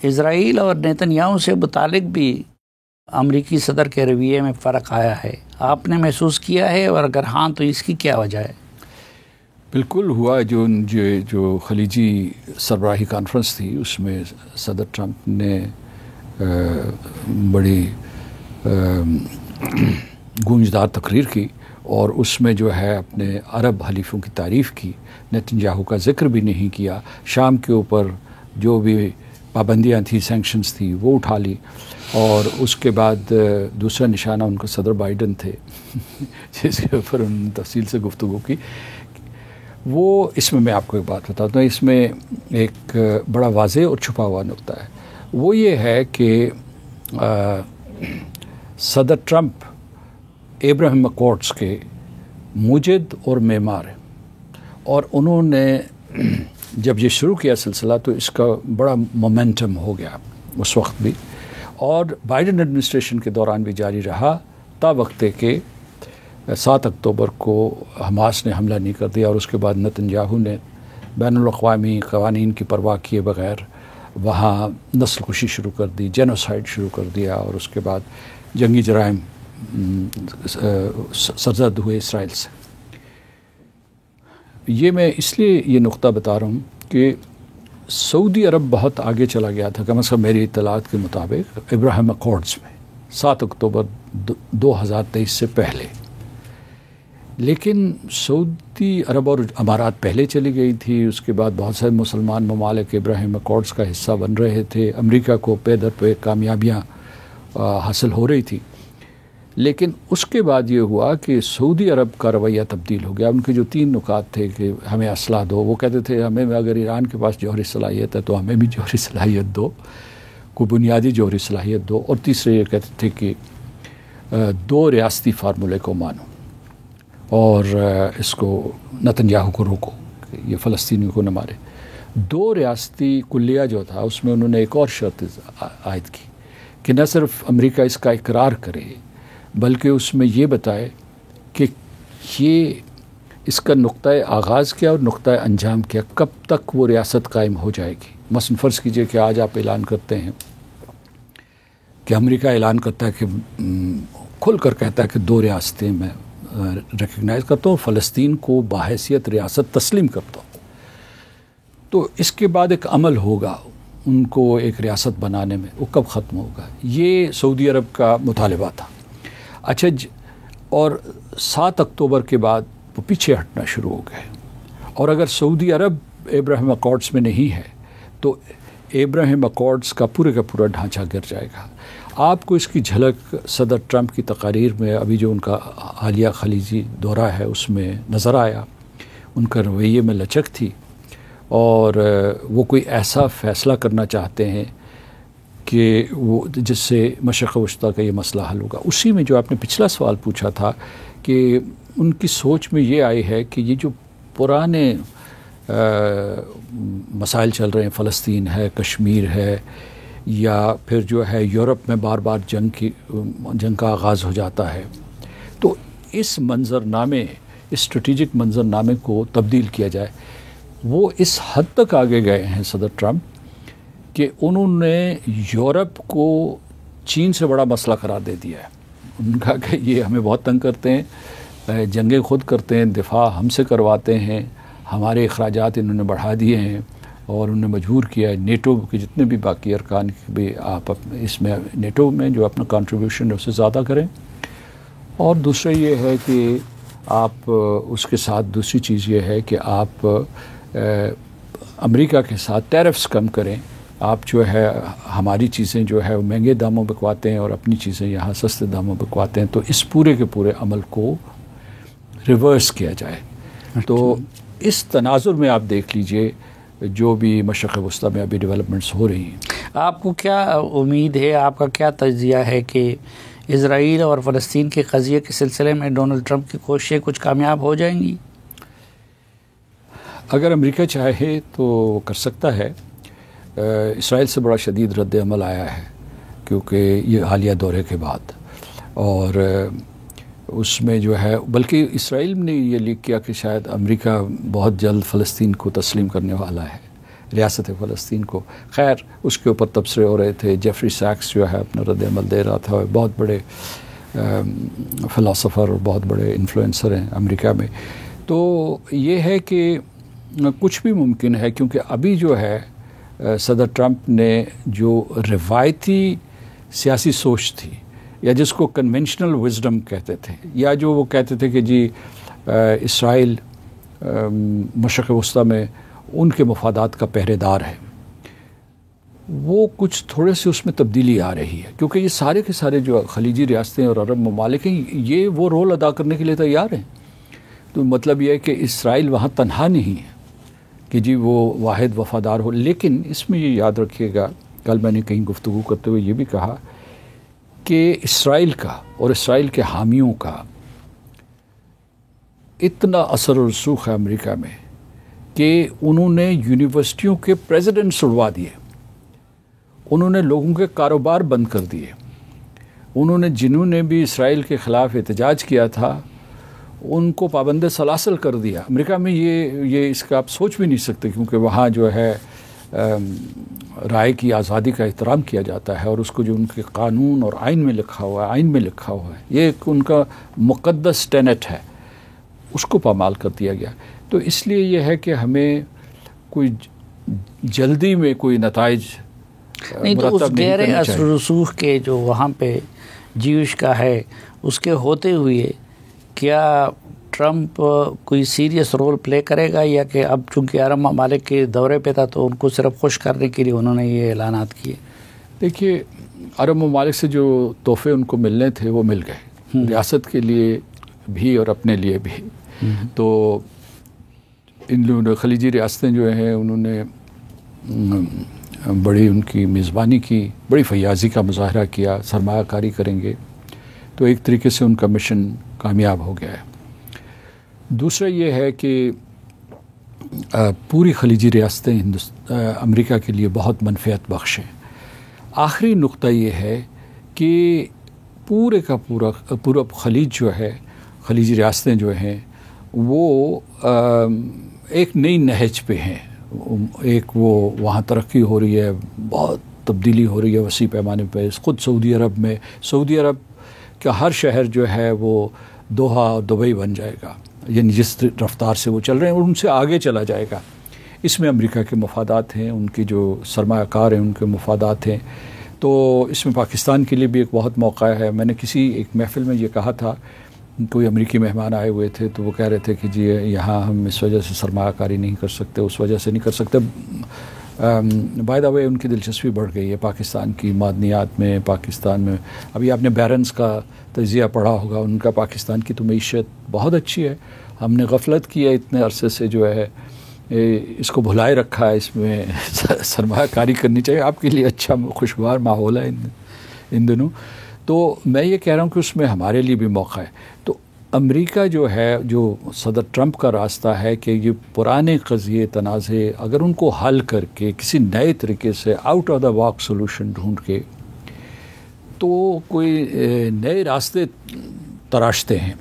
اسرائیل اور نیتنیاہو سے متعلق بھی امریکی صدر کے رویے میں فرق آیا ہے، آپ نے محسوس کیا ہے، اور اگر ہاں تو اس کی کیا وجہ ہے؟ بالکل ہوا، جو خلیجی سربراہی کانفرنس تھی اس میں صدر ٹرمپ نے بڑی گونجدار تقریر کی، اور اس میں جو ہے اپنے عرب حلیفوں کی تعریف کی، نیتنیاہو کا ذکر بھی نہیں کیا، شام کے اوپر جو بھی پابندیاں تھیں، سینکشنز تھی، وہ اٹھا لی، اور اس کے بعد دوسرا نشانہ ان کا صدر بائیڈن تھے جس کے اوپر انہوں نے تفصیل سے گفتگو کی۔ وہ اس میں آپ کو ایک بات بتاتا ہوں، اس میں ایک بڑا واضح اور چھپا ہوا نقطہ ہے، وہ یہ ہے کہ صدر ٹرمپ ابراہیم اکارڈز کے موجد اور معمار ہیں، اور انہوں نے جب یہ شروع کیا سلسلہ تو اس کا بڑا مومنٹم ہو گیا اس وقت بھی، اور بائیڈن ایڈمنسٹریشن کے دوران بھی جاری رہا، تا وقت کہ 7 اکتوبر کو حماس نے حملہ نہیں کر دیا، اور اس کے بعد نیتنیاہو نے بین الاقوامی قوانین کی پرواہ کیے بغیر وہاں نسل کشی شروع کر دی، جینوسائیڈ شروع کر دیا، اور اس کے بعد جنگی جرائم سرزد ہوئے اسرائیل سے۔ یہ میں اس لیے یہ نقطہ بتا رہا ہوں کہ سعودی عرب بہت آگے چلا گیا تھا، کم از کم میری اطلاعات کے مطابق، ابراہیم اکارڈز میں 7 اکتوبر 2023 سے پہلے، لیکن سعودی عرب اور امارات پہلے چلی گئی تھی، اس کے بعد بہت سارے مسلمان ممالک ابراہیم اکارڈز کا حصہ بن رہے تھے، امریکہ کو پے در پے کامیابیاں حاصل ہو رہی تھی، لیکن اس کے بعد یہ ہوا کہ سعودی عرب کا رویہ تبدیل ہو گیا۔ ان کے جو 3 نکات تھے کہ ہمیں اسلحہ دو، وہ کہتے تھے ہمیں اگر ایران کے پاس جوہری صلاحیت ہے تو ہمیں بھی جوہری صلاحیت دو، کوئی بنیادی جوہری صلاحیت دو، اور تیسرے یہ کہتے تھے کہ 2 ریاستی فارمولے کو مانو، اور اس کو نیتنیاہو کو روکو کہ یہ فلسطینیوں کو نہ مارے۔ 2 ریاستی کلیہ جو تھا اس میں انہوں نے ایک اور شرط عائد کی کہ نہ صرف امریکہ اس کا اقرار کرے، بلکہ اس میں یہ بتائے کہ یہ اس کا نقطۂ آغاز کیا اور نقطۂ انجام کیا، کب تک وہ ریاست قائم ہو جائے گی۔ مثلا فرض کیجئے کہ آج آپ اعلان کرتے ہیں کہ امریکہ اعلان کرتا ہے کہ کھل کر کہتا ہے کہ 2 ریاستیں میں ریکگنائز کرتا ہوں، فلسطین کو بحیثیت ریاست تسلیم کرتا ہوں، تو اس کے بعد ایک عمل ہوگا ان کو ایک ریاست بنانے میں، وہ کب ختم ہوگا؟ یہ سعودی عرب کا مطالبہ تھا۔ اچھا، اور 7 اکتوبر کے بعد وہ پیچھے ہٹنا شروع ہو گئے، اور اگر سعودی عرب ابراہیم اکارڈز میں نہیں ہے تو ابراہیم اکارڈز کا پورا ڈھانچہ گر جائے گا۔ آپ کو اس کی جھلک صدر ٹرمپ کی تقاریر میں، ابھی جو ان کا حالیہ خلیجی دورہ ہے اس میں نظر آیا، ان کا رویے میں لچک تھی، اور وہ کوئی ایسا فیصلہ کرنا چاہتے ہیں کہ وہ جس سے مشرق وسطیٰ کا یہ مسئلہ حل ہوگا۔ اسی میں جو آپ نے پچھلا سوال پوچھا تھا کہ ان کی سوچ میں یہ آئی ہے کہ یہ جو پرانے مسائل چل رہے ہیں، فلسطین ہے، کشمیر ہے، یا پھر جو ہے یورپ میں بار بار جنگ کا آغاز ہو جاتا ہے، تو اس منظرنامے، اس اسٹریٹجک منظرنامے کو تبدیل کیا جائے۔ وہ اس حد تک آگے گئے ہیں صدر ٹرمپ کہ انہوں نے یورپ کو چین سے بڑا مسئلہ قرار دے دیا ہے۔ انہوں نے کہا کہ یہ ہمیں بہت تنگ کرتے ہیں، جنگیں خود کرتے ہیں، دفاع ہم سے کرواتے ہیں، ہمارے اخراجات انہوں نے بڑھا دیے ہیں، اور انہوں نے مجبور کیا ہے نیٹو کے جتنے بھی باقی ارکان بھی آپ اس میں نیٹو میں جو اپنا کنٹریبیوشن ہے اسے زیادہ کریں، اور دوسرا یہ ہے کہ آپ اس کے ساتھ دوسری چیز یہ ہے کہ آپ امریکہ کے ساتھ ٹیرفز کم کریں، آپ جو ہے ہماری چیزیں جو ہے مہنگے داموں بکواتے ہیں اور اپنی چیزیں یہاں سستے داموں بکواتے ہیں، تو اس پورے کے پورے عمل کو ریورس کیا جائے۔ تو اس تناظر میں آپ دیکھ لیجئے جو بھی مشرق وسطیٰ میں ابھی ڈیولپمنٹس ہو رہی ہیں۔ آپ کو کیا امید ہے، آپ کا کیا تجزیہ ہے کہ اسرائیل اور فلسطین کے قضیے کے سلسلے میں ڈونلڈ ٹرمپ کی کوششیں کچھ کامیاب ہو جائیں گی؟ اگر امریکہ چاہے تو وہ کر سکتا ہے۔ اسرائیل سے بڑا شدید رد عمل آیا ہے کیونکہ یہ حالیہ دورے کے بعد، اور اس میں جو ہے بلکہ اسرائیل نے یہ لیک کیا کہ شاید امریکہ بہت جلد فلسطین کو تسلیم کرنے والا ہے، ریاست فلسطین کو. خیر اس کے اوپر تبصرے ہو رہے تھے. جیفری سیکس جو ہے اپنا رد عمل دے رہا تھا. بہت بڑے فلاسفر اور بہت بڑے انفلوئنسر ہیں امریکہ میں. تو یہ ہے کہ کچھ بھی ممکن ہے، کیونکہ ابھی جو ہے صدر ٹرمپ نے جو روایتی سیاسی سوچ تھی، یا جس کو کنونشنل وزڈم کہتے تھے، یا جو وہ کہتے تھے کہ جی اسرائیل مشرق وسطیٰ میں ان کے مفادات کا پہرے دار ہے، وہ کچھ تھوڑے سے اس میں تبدیلی آ رہی ہے. کیونکہ یہ سارے کے سارے جو خلیجی ریاستیں اور عرب ممالک ہیں، یہ وہ رول ادا کرنے کے لیے تیار ہیں. تو مطلب یہ ہے کہ اسرائیل وہاں تنہا نہیں ہے کہ جی وہ واحد وفادار ہو. لیکن اس میں یہ یاد رکھیے گا، کل میں نے کہیں گفتگو کرتے ہوئے یہ بھی کہا کہ اسرائیل کا اور اسرائیل کے حامیوں کا اتنا اثر و رسوخ ہے امریکہ میں کہ انہوں نے یونیورسٹیوں کے پریزیڈنٹس اڑوا دیے، انہوں نے لوگوں کے کاروبار بند کر دیے، انہوں نے جنہوں نے بھی اسرائیل کے خلاف احتجاج کیا تھا ان کو پابند سلاسل کر دیا. امریکہ میں یہ اس کا آپ سوچ بھی نہیں سکتے، کیونکہ وہاں جو ہے رائے کی آزادی کا احترام کیا جاتا ہے، اور اس کو جو ان کے قانون اور آئین میں لکھا ہوا ہے، یہ ایک ان کا مقدس ٹینٹ ہے، اس کو پامال کر دیا گیا. تو اس لیے یہ ہے کہ ہمیں کوئی جلدی میں کوئی نتائج نہیں، تو اس گہرے اثر و رسوخ کے جو وہاں پہ جیوش کا ہے، اس کے ہوتے ہوئے کیا ٹرمپ کوئی سیریس رول پلے کرے گا، یا کہ اب چونکہ عرب ممالک کے دورے پہ تھا تو ان کو صرف خوش کرنے کے لیے انہوں نے یہ اعلانات کیے؟ دیکھیے، عرب ممالک سے جو تحفے ان کو ملنے تھے وہ مل گئے، ریاست کے لیے بھی اور اپنے لیے بھی. تو ان لوگوں نے خلیجی ریاستیں جو ہیں انہوں نے بڑی ان کی میزبانی کی، بڑی فیاضی کا مظاہرہ کیا، سرمایہ کاری کریں گے. تو ایک طریقے سے ان کا مشن کامیاب ہو گیا ہے. دوسرا یہ ہے کہ پوری خلیجی ریاستیں امریکہ کے لیے بہت منفعت بخش ہیں. آخری نقطہ یہ ہے کہ پورے کا پورا خلیج جو ہے، خلیجی ریاستیں جو ہیں وہ ایک نئی نہج پہ ہیں. ایک وہ وہاں ترقی ہو رہی ہے، بہت تبدیلی ہو رہی ہے وسیع پیمانے پہ. خود سعودی عرب کا ہر شہر جو ہے وہ دوحہ اور دبئی بن جائے گا، یعنی جس رفتار سے وہ چل رہے ہیں اور ان سے آگے چلا جائے گا. اس میں امریکہ کے مفادات ہیں، ان کی جو سرمایہ کار ہیں ان کے مفادات ہیں. تو اس میں پاکستان کے لیے بھی ایک بہت موقع ہے. میں نے کسی ایک محفل میں یہ کہا تھا، کوئی امریکی مہمان آئے ہوئے تھے تو وہ کہہ رہے تھے کہ جی یہاں ہم اس وجہ سے سرمایہ کاری نہیں کر سکتے، اس وجہ سے نہیں کر سکتے. بائی دا وے ان کی دلچسپی بڑھ گئی ہے پاکستان کی معدنیات میں. پاکستان میں ابھی آپ نے بیرنز کا تجزیہ پڑھا ہوگا، ان کا پاکستان کی تو معیشت بہت اچھی ہے. ہم نے غفلت کی ہے اتنے عرصے سے، جو ہے اس کو بھلائے رکھا ہے. اس میں سرمایہ کاری کرنی چاہیے. آپ کے لیے اچھا خوشگوار ماحول ہے ان دنوں. تو میں یہ کہہ رہا ہوں کہ اس میں ہمارے لیے بھی موقع ہے. تو امریکہ جو ہے، جو صدر ٹرمپ کا راستہ ہے کہ یہ پرانے قضیے تنازع اگر ان کو حل کر کے کسی نئے طریقے سے out of the box solution ڈھونڈ کے تو کوئی نئے راستے تراشتے ہیں.